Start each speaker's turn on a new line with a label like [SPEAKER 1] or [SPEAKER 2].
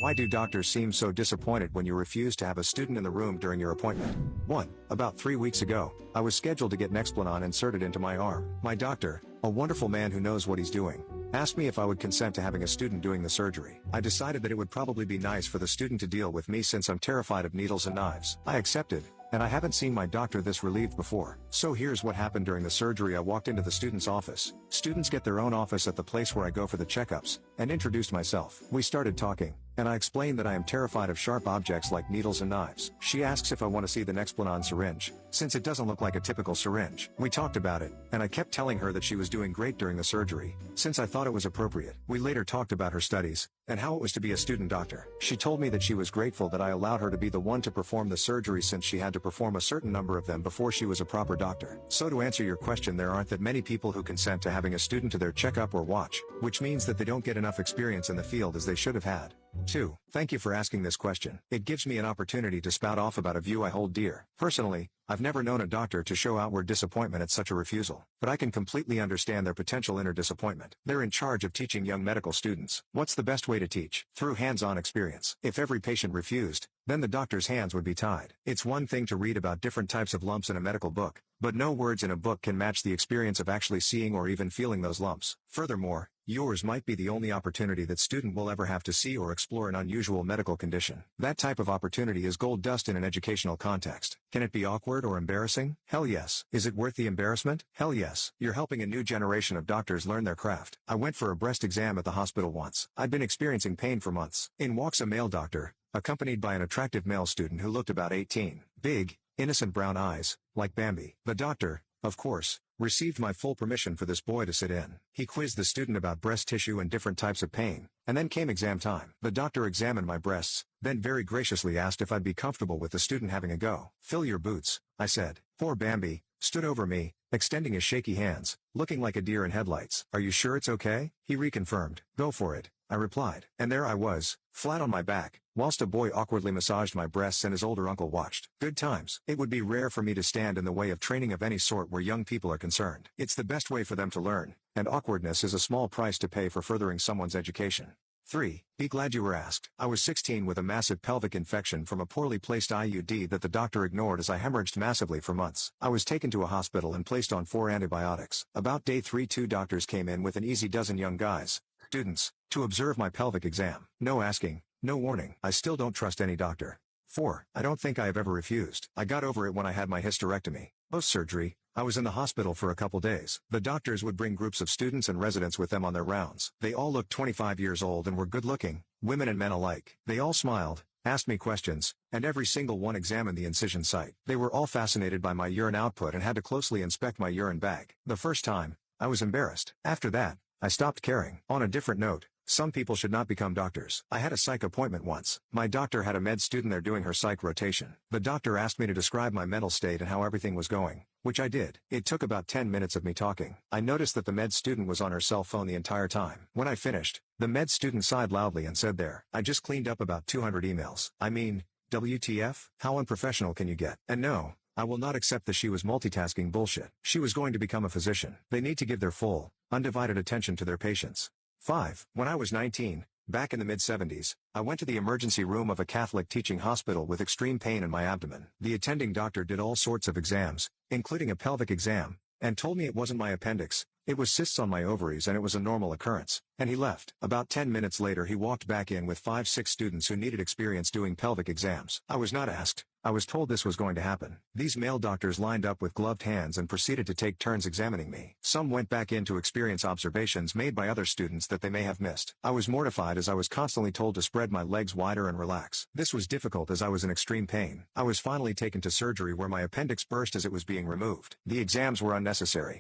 [SPEAKER 1] Why do doctors seem so disappointed when you refuse to have a student in the room during your appointment? 1. About 3 weeks ago, I was scheduled to get Nexplanon inserted into my arm. My doctor, a wonderful man who knows what he's doing, asked me if I would consent to having a student doing the surgery. I decided that it would probably be nice for the student to deal with me since I'm terrified of needles and knives. I accepted, and I haven't seen my doctor this relieved before. So here's what happened during the surgery. I walked into the student's office. Students get their own office at the place where I go for the checkups, and introduced myself. We started talking, and I explained that I am terrified of sharp objects like needles and knives. She asks if I want to see the Nexplanon syringe, since it doesn't look like a typical syringe. We talked about it, and I kept telling her that she was doing great during the surgery, since I thought it was appropriate. We later talked about her studies, and how it was to be a student doctor. She told me that she was grateful that I allowed her to be the one to perform the surgery since she had to perform a certain number of them before she was a proper doctor. So to answer your question, there aren't that many people who consent to having a student to their checkup or watch, which means that they don't get enough experience in the field as they should have had. 2. Thank you for asking this question. It gives me an opportunity to spout off about a view I hold dear. Personally, I've never known a doctor to show outward disappointment at such a refusal, but I can completely understand their potential inner disappointment. They're in charge of teaching young medical students. What's the best way to teach? Through hands-on experience. If every patient refused, then the doctor's hands would be tied. It's one thing to read about different types of lumps in a medical book, but no words in a book can match the experience of actually seeing or even feeling those lumps. Furthermore, yours might be the only opportunity that student will ever have to see or explore an unusual medical condition. That type of opportunity is gold dust in an educational context. Can it be awkward or embarrassing? Hell yes. Is it worth the embarrassment? Hell yes. You're helping a new generation of doctors learn their craft. I went for a breast exam at the hospital once. I'd been experiencing pain for months. In walks a male doctor, accompanied by an attractive male student who looked about 18. Big, innocent brown eyes, like Bambi. The doctor, of course, received my full permission for this boy to sit in. He quizzed the student about breast tissue and different types of pain, and then came exam time. The doctor examined my breasts, then very graciously asked if I'd be comfortable with the student having a go. Fill your boots, I said. Poor Bambi stood over me, extending his shaky hands, looking like a deer in headlights. Are you sure it's okay? He reconfirmed. Go for it, I replied. And there I was, flat on my back, whilst a boy awkwardly massaged my breasts and his older uncle watched. Good times. It would be rare for me to stand in the way of training of any sort where young people are concerned. It's the best way for them to learn, and awkwardness is a small price to pay for furthering someone's education. 3. Be glad you were asked. I was 16 with a massive pelvic infection from a poorly placed IUD that the doctor ignored as I hemorrhaged massively for months. I was taken to a hospital and placed on 4 antibiotics. About day 3, 2 doctors came in with an easy dozen young guys, students, to observe my pelvic exam. No asking, no warning. I still don't trust any doctor. 4. I don't think I have ever refused. I got over it when I had my hysterectomy. Post-surgery, I was in the hospital for a couple days. The doctors would bring groups of students and residents with them on their rounds. They all looked 25 years old and were good-looking, women and men alike. They all smiled, asked me questions, and every single one examined the incision site. They were all fascinated by my urine output and had to closely inspect my urine bag. The first time, I was embarrassed. After that, I stopped caring. On a different note, some people should not become doctors. I had a psych appointment once. My doctor had a med student there doing her psych rotation. The doctor asked me to describe my mental state and how everything was going, which I did. It took about 10 minutes of me talking. I noticed that the med student was on her cell phone the entire time. When I finished, the med student sighed loudly and said, "There, I just cleaned up about 200 emails. I mean, WTF? How unprofessional can you get?" And no, I will not accept that she was multitasking bullshit. She was going to become a physician. They need to give their full, undivided attention to their patients. 5. When I was 19, back in the mid-70s, I went to the emergency room of a Catholic teaching hospital with extreme pain in my abdomen. The attending doctor did all sorts of exams, including a pelvic exam, and told me it wasn't my appendix, it was cysts on my ovaries and it was a normal occurrence, and he left. About 10 minutes later he walked back in with 5-6 students who needed experience doing pelvic exams. I was not asked. I was told this was going to happen. These male doctors lined up with gloved hands and proceeded to take turns examining me. Some went back in to experience observations made by other students that they may have missed. I was mortified as I was constantly told to spread my legs wider and relax. This was difficult as I was in extreme pain. I was finally taken to surgery where my appendix burst as it was being removed. The exams were unnecessary.